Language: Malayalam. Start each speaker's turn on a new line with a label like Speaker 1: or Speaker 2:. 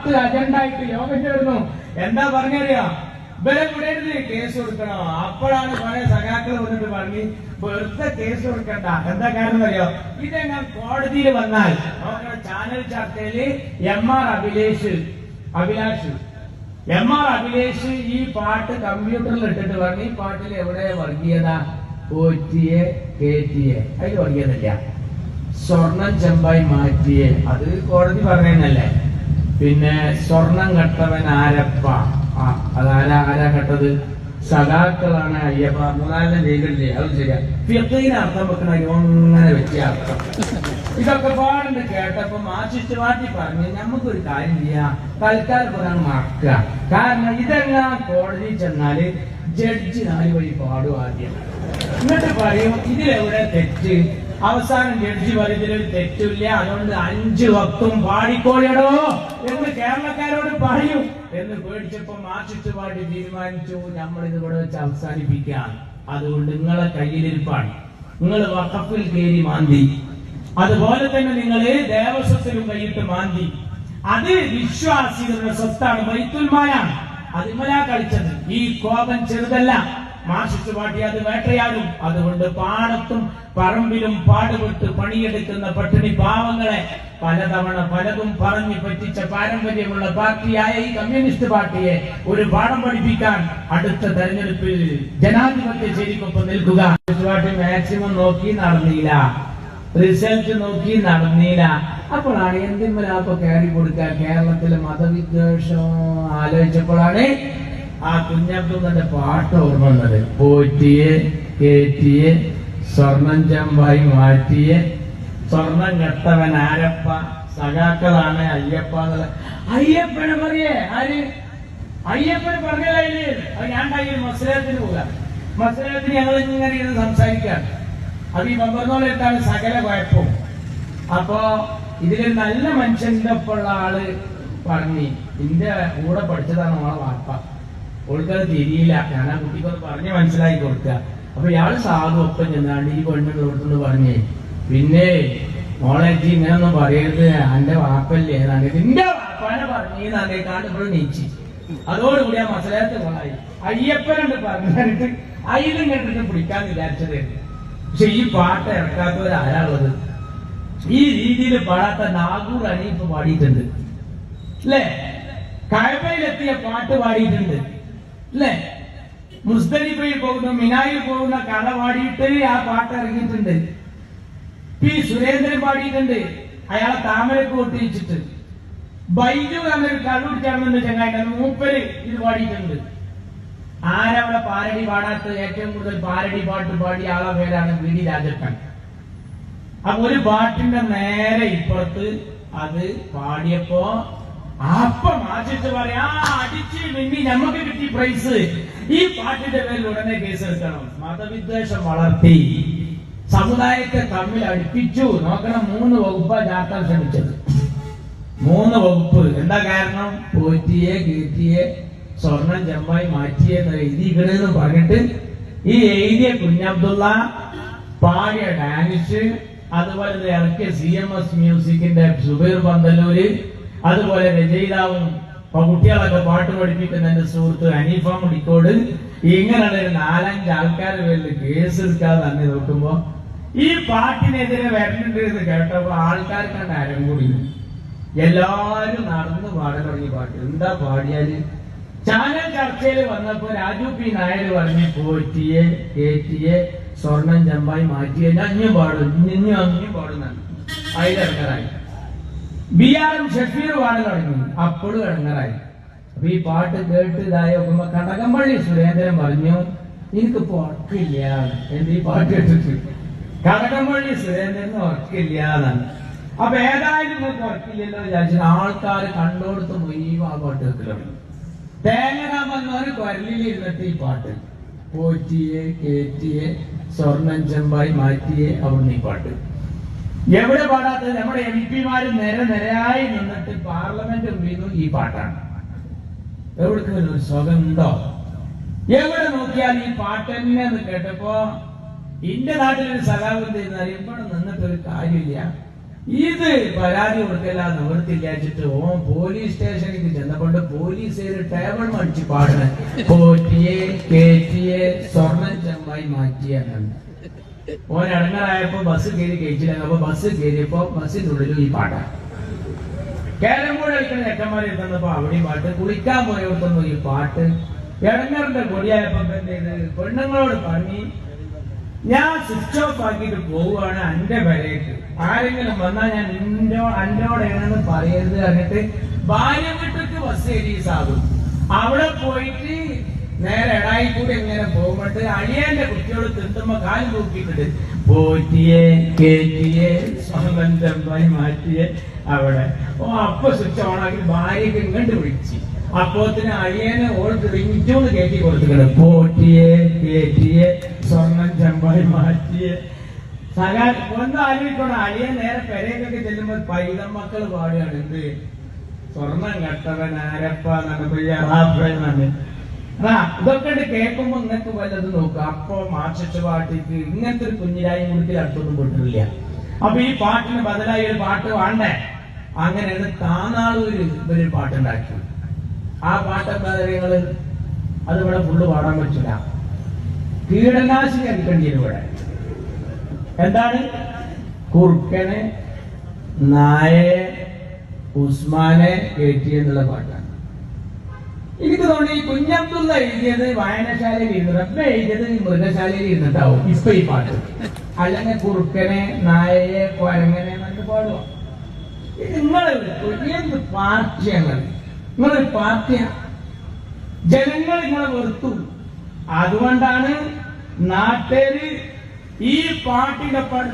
Speaker 1: പാട്ട് അജണ്ട ആയിട്ട് യോഗം ചേർന്നു. എന്താ പറഞ്ഞറിയോ? ഇവരെ വിടരുത്, കേസ് കൊടുക്കണോ? അപ്പോഴാണ് കുറെ സഖാക്കൾ വന്നിട്ട് പറഞ്ഞ് വെറുതെ കേസ് കൊടുക്കണ്ട. എന്താ കാരണം അറിയോ? ഇതെങ്ങനെ കോടതിയിൽ വന്നാൽ ചാനൽ ചർച്ചയില് അഭിലാഷ് ഈ പാട്ട് കമ്പ്യൂട്ടറിൽ ഇട്ടിട്ട് പറഞ്ഞു ഈ പാട്ടിൽ എവിടെ വർഗീയത? പോറ്റിയെ കേറ്റിയെ, അതിൽ വർഗീയതല്ല. സ്വർണം ചെമ്പായി മാറ്റിയെ, അത് കോടതി പറഞ്ഞല്ലേ. പിന്നെ സ്വർണം കട്ടവൻ ആരപ്പ, ആരാ കട്ടത്? സഖാക്കളാണ് അയ്യപ്പ. മൂന്നാലിനെ ചെയ്തില്ലേ? അത് ശരിയാ. ഫിഖിന് അർത്ഥം വെക്കണ അങ്ങനെ വെച്ച അർത്ഥം. ഇതൊക്കെ പാടുണ്ട്. കേട്ടപ്പോ മാറ്റി പറഞ്ഞ് നമുക്കൊരു കാര്യം ചെയ്യാം, തൽക്കാലം പറയാൻ മറക്കുക. കാരണം ഇതെല്ലാം കോടതി ചെന്നാല് ജഡ്ജി 4 വഴി പാടും ആദ്യം. എന്നിട്ട് പറയും ഇതിലെവിടെ തെറ്റ്. അവസാനം ജഡ്ജി പറയും ഇതിലൊരു തെറ്റില്ല, അതുകൊണ്ട് 5 വക്തും പാടിക്കോളിയടോ എന്ന് കേരളക്കാരോട് പറയും എന്ന് പേടിച്ചപ്പോ മാർക്സിസ്റ്റ് പാർട്ടി തീരുമാനിച്ചു നമ്മളിത് ഇവിടെ വെച്ച് അവസാനിപ്പിക്കാം. അതുകൊണ്ട് നിങ്ങളെ കയ്യിലിരിപ്പാണ്. നിങ്ങൾ വഖഫിൽ കയറി മാന്തി, അതുപോലെ തന്നെ നിങ്ങള് ദേവസ്വത്തിലും കൈയിട്ട് മാന്തി. അത് വിശ്വാസികളുടെ സ്വത്താണ്, ബൈത്തുൽ മാലാണ്. അതിമലാ കളിച്ചത്. ഈ കോപം ചെറുതല്ല. മാർക്സിസ്റ്റ് പാർട്ടി അത് വേട്ടയാടും. അതുകൊണ്ട് പാടത്തും പറമ്പിലും പാടുപെട്ട് പണിയെടുക്കുന്ന പട്ടിണി പാവങ്ങളെ പലതവണ പലതും പറഞ്ഞു പറ്റിച്ച പാരമ്പര്യമുള്ള പാർട്ടിയായ ഈ കമ്മ്യൂണിസ്റ്റ് പാർട്ടിയെ ഒരു പാഠം പഠിപ്പിക്കാൻ അടുത്ത തെരഞ്ഞെടുപ്പിൽ ജനാധിപത്യ ശരിക്കൊപ്പം നിൽക്കുക. പാർട്ടി മാക്സിമം നോക്കി നടന്നില്ല, റിസൾട്ട് നോക്കി നടന്നില്ല. അപ്പോഴാണ് എന്തിന്മേലാപ്പൊ കയറി കൊടുക്കുക? കേരളത്തിലെ മതവിദ്വേഷം ആലോചിച്ചപ്പോഴാണ് ആ കുഞ്ഞബ്ദുള്ളന്റെ പാട്ട് ഓർമ്മ വന്നത്. പോറ്റിയെ കേറ്റിയെ സ്വർണം ചെമ്പായി മാറ്റിയെ സ്വർണം കെട്ടവൻ ആരപ്പ, സഖാക്കളാണ് അയ്യപ്പ എന്നുള്ള. അയ്യപ്പനെ പറയേ ആര്? അയ്യപ്പന് പറഞ്ഞല്ലേ? അത് ഞാൻ മത്സരത്തിന് പോകാം. മത്സരത്തിന് ഞങ്ങൾ ഇങ്ങനെ ഇരുന്ന് സംസാരിക്കാം. അത് ഈ മെമ്പർന്നോളെടുത്താണ് സകല കുഴപ്പവും. അപ്പോ ഇതിലൊരു നല്ല മനുഷ്യന്റെ ഒപ്പമുള്ള ആള് പറഞ്ഞു, ഇന്റെ കൂടെ പഠിച്ചതാണ് നമ്മളെ വാപ്പ, ഓൾക്കത് തിരിയില്ല. ഞാൻ ആ കുട്ടിക്കൊന്ന് പറഞ്ഞ് മനസ്സിലാക്കി കൊടുക്കുക. അപ്പൊ ഇയാള് സാധു ഒപ്പം ചെന്നാണ്ട് ഈ പെണ്ണുങ്ങൾ കൊടുത്തു പറഞ്ഞേ, പിന്നെ മോളേജി ഇങ്ങനൊന്നും പറയരുത്, എന്റെ വാപ്പല്ലേ ഏതാണ്ട് നിന്റെ വാപ്പാനെ പറഞ്ഞാണ്ട് ഇവിടെ നീച്ചി. അതോടുകൂടി ആ മസലത്ത് കൊള്ളായി. അയ്യപ്പനുണ്ട് പറഞ്ഞിട്ട് അയിലും കണ്ടിട്ട് പിടിക്കാന്ന് വിചാരിച്ചത്. പക്ഷെ ഈ പാട്ട് ഇറക്കാത്തവരാരാളുള്ളത്? ഈ രീതിയിൽ പാടാത്ത നാഗൂർ അനീഫ് പാടിയിട്ടുണ്ട് അല്ലേ? കഅബയിലെത്തിയ പാട്ട് പാടിയിട്ടുണ്ട് അല്ലേ? മുസ്ദലിഫയിൽ പോകുന്ന മിനായിൽ പോകുന്ന കഥ പാടിയിട്ട് ആ പാട്ട് ഇറങ്ങിയിട്ടുണ്ട്. പി സുരേന്ദ്രൻ പാടിയിട്ടുണ്ട്, അയാളെ താമരക്ക് ഒട്ടിച്ചിട്ട്. ബൈജു എന്നൊരു കള്ളുടിച്ചാണെന്ന് ചങ്ങായിട്ട് മൂപ്പര് ഇത് പാടിയിട്ടുണ്ട്. ആരവിടെ പാരടി പാടാത്ത? ഏറ്റവും കൂടുതൽ പാരടി പാട്ട് പാടിയ ആളെ പേരാണ് വി ഡി രാജപ്പൻ. അപ്പൊ ഒരു പാട്ടിന്റെ നേരെ ഇപ്പുറത്ത് അത് പാടിയപ്പോ അപ്പം ആശിച്ച് പറയാ, അടിച്ച് മിന്നി നമുക്ക് കിട്ടി പ്രൈസ്. ഈ പാട്ടിന്റെ പേരിൽ ഉടനെ കേസെടുക്കണം. മതവിദ്വേഷം വളർത്തി, സമുദായത്തെ തമ്മിൽ അടുപ്പിച്ചു. നോക്കണം, 3 വകുപ്പാ ചാർത്താൻ ശ്രമിച്ചത്. 3 വകുപ്പ്. എന്താ കാരണം? പോറ്റിയെ കീർത്തിയെ സ്വർണം ചെമ്പായി മാറ്റിയെ എഴുതിക്കണെന്ന് പറഞ്ഞിട്ട് ഈ എഴുതിയ കുഞ്ഞബ്ദുള്ള പാടിയ ഡാനിഷ്, അതുപോലെ ഇറക്കിയ CMS മ്യൂസിക്കിന്റെ സുബൈർ പന്തല്ലൂര്, അതുപോലെ രചയിതാവും കുട്ടികളൊക്കെ പാട്ട് പഠിപ്പിക്കുന്ന എന്റെ സുഹൃത്ത് ഹനീഫ മുടിക്കോട്, ഇങ്ങനെയുള്ള ഒരു 4-5 ആൾക്കാരുടെ പേരിൽ കേസ് എടുക്കാതെ തന്നെ നോക്കുമ്പോ ഈ പാട്ടിനെതിരെ വരലുണ്ട് എന്ന് കേട്ടപ്പോ ആൾക്കാർക്കാണ്ട് അരം കൂടി. എല്ലാരും നടന്ന് പാടാൻ തുടങ്ങി പാട്ട്. എന്താ പാടിയാല്? ചാനൽ ചർച്ചയിൽ വന്നപ്പോ രാജു പി നായർ പറഞ്ഞ് പോറ്റിയെ കേറ്റിയെ സ്വർണം ചെമ്പായി മാറ്റിയെ അഞ്ഞും പാടും, അഞ്ഞും പാടുന്നാണ്. അതിലിറങ്ങറായി. BRM ഷഫീർ പാടാൻ തുടങ്ങി. അപ്പോഴും ഇറങ്ങറായി. അപ്പൊ ഈ പാട്ട് കേട്ട് ഇതായ നോക്കുമ്പോ കടകംപള്ളി സുരേന്ദ്രൻ പറഞ്ഞു, എനിക്കിപ്പോ ഉറക്കില്ല. എന്ത് ഈ പാട്ട് കേട്ടിട്ട്? കടകംപള്ളി സുരേന്ദ്രന് ഉറക്കില്ല എന്നാണ്. അപ്പൊ ഏതായാലും നിങ്ങൾക്ക് ഉറക്കില്ലല്ലോ വിചാരിച്ചു ആൾക്കാർ കണ്ടോടത്ത് പോയി ആ പാട്ട് കേൾക്കലാണ്. തേങ്ങ വന്നവര് കൊരലിലിരുന്നിട്ട് ഈ പാട്ട് പോറ്റിയെ കേറ്റിയെ സ്വർണം ചെമ്പായി മാറ്റിയെ അവിടുന്ന് ഈ പാട്ട് എവിടെ പാടാത്തത്? നമ്മുടെ MP-മാര് നിരയായി നിന്നിട്ട് പാർലമെന്റ് വീണു ഈ പാട്ടാണ്. എവിടേക്ക് ഒരു സുഖം ഉണ്ടോ? എവിടെ നോക്കിയാൽ ഈ പാട്ട് തന്നെ എന്ന് കേട്ടപ്പോ എന്റെ നാട്ടിലൊരു സഖാവ് ചെയ്യുന്ന ഇവിടെ നിന്നിട്ടൊരു കാര്യമില്ല, ഇത് പരാതി കൊടുക്കല്ല നിവർത്തില്ലാച്ചിട്ട് ഓൻ പോലീസ് സ്റ്റേഷനിലേക്ക് ചെന്നപ്പോണ്ട് പോലീസുകാര് ടേബിൾ മടിച്ച് പാടുന്ന പോറ്റിയെ കേറ്റിയെ സ്വർണം ചെമ്മായി മാറ്റിയാണ്. ഓൻ ഇടങ്ങറായപ്പോ ബസ് കയറി കഴിച്ചില്ല. അപ്പൊ ബസ് കയറിയപ്പോ ബസ്സിന്റെ ഉള്ളിലും ഈ പാട്ടാണ്. കേരം കൂടെ കളിക്കുന്ന ചെക്കന്മാരെ തന്നപ്പോ അവിടെയും പാട്ട്, കുളിക്കാൻ പോയവർക്കൊന്നും ഈ പാട്ട്. ഇടങ്ങറിന്റെ കൊടിയായപ്പോ എന്ത് ചെയ്ത് പെണ്ണുങ്ങളോട് പറഞ്ഞ് ഞാൻ സ്വിച്ച് ഓഫ് ആക്കിയിട്ട് പോവുകയാണ് എന്റെ വരേക്ക്. ആരെങ്കിലും വന്നാൽ ഞാൻ എന്നോടാണെന്ന് പറയരുത് പറഞ്ഞിട്ട് ഭാര്യ വീട്ടിലേക്ക് ബസ് കയറി സാധു. അവിടെ പോയിട്ട് നേരെ എടായി കൂടി ഇങ്ങനെ പോകുമ്പോട്ട് അളിയന്റെ കുട്ടിയോട് തിണ്ടുമ്പോ കാല് നോക്കിയിട്ടുണ്ട് പോറ്റിയെ കേറ്റിയെ സ്വന്തം ചെമ്പായി മാറ്റിയെ അവിടെ. അപ്പൊ സ്വിച്ച് ഓൺ ആക്കി ഭാര്യക്ക് ഇങ്ങോട്ട് വിളിച്ച് അപ്പോത്തിന് അളിയനെ ഓൾക്ക് റിഞ്ചോന്ന് കയറ്റി കൊടുത്തിട്ടുണ്ട് പോറ്റിയെ കേറ്റിയെ സ്വർണം ചെമ്പായി മാറ്റിയെ. ഒന്ന് ആലോചിക്കണം, അളിയൻ നേരെ പെരയൊക്കെ ചെല്ലുമ്പോ പൈതം മക്കൾ പാടുകയാണ് എന്ത് സ്വർണം കെട്ടവൻ ആരപ്പ എന്നാണ്. ഇതൊക്കെ കേൾക്കുമ്പോ ഇങ്ങനത്തെ വല്ലതും നോക്കുക. അപ്പൊ മാർച്ചിട്ട് പാട്ടിക്ക് ഇങ്ങനത്തെ ഒരു കുഞ്ഞിരായി മുടുക്കിൽ അടുത്തൊന്നും പോയിട്ടില്ല. അപ്പൊ ഈ പാട്ടിന് ബദലായി ഒരു പാട്ട് വേണ്ടേ? അങ്ങനെയാണ് താനാളൂര് ഇവര് പാട്ടുണ്ടാക്കി. ആ പാട്ടെന്താ നിങ്ങള് അത് ഇവിടെ ഫുള്ള് പാടാൻ പറ്റില്ല. കീടനാശിനി അടിക്കേണ്ടി വരും ഇവിടെ. എന്താണ്? കുറുക്കനെ നായെ ഉസ്മാനെ കയറ്റി എന്നുള്ള പാട്ടാണ്. എനിക്ക് തോന്നി ഈ കുഞ്ഞബ്ദുള്ള എഴുതിയത് വായനശാലയിൽ ഇരുന്ന്, റബ്ബ എഴുതിയത് മൃഗശാലയിൽ ഇരുന്നിട്ടാവും ഇപ്പൊ ഈ പാട്ട്. അല്ലെങ്കിൽ കുറുക്കനെ നായയെ കൊരങ്ങനെ എന്നൊക്കെ പാടുക. നിങ്ങള് എന്ത് പാർട്ടിയാണ്? നിങ്ങളൊരു പാർട്ടിയാണ്. ജനങ്ങൾ നിങ്ങളെ വെറുത്തു. അതുകൊണ്ടാണ് നാട്ടുകാര് ഈ പാർട്ടിയുടെ പാട്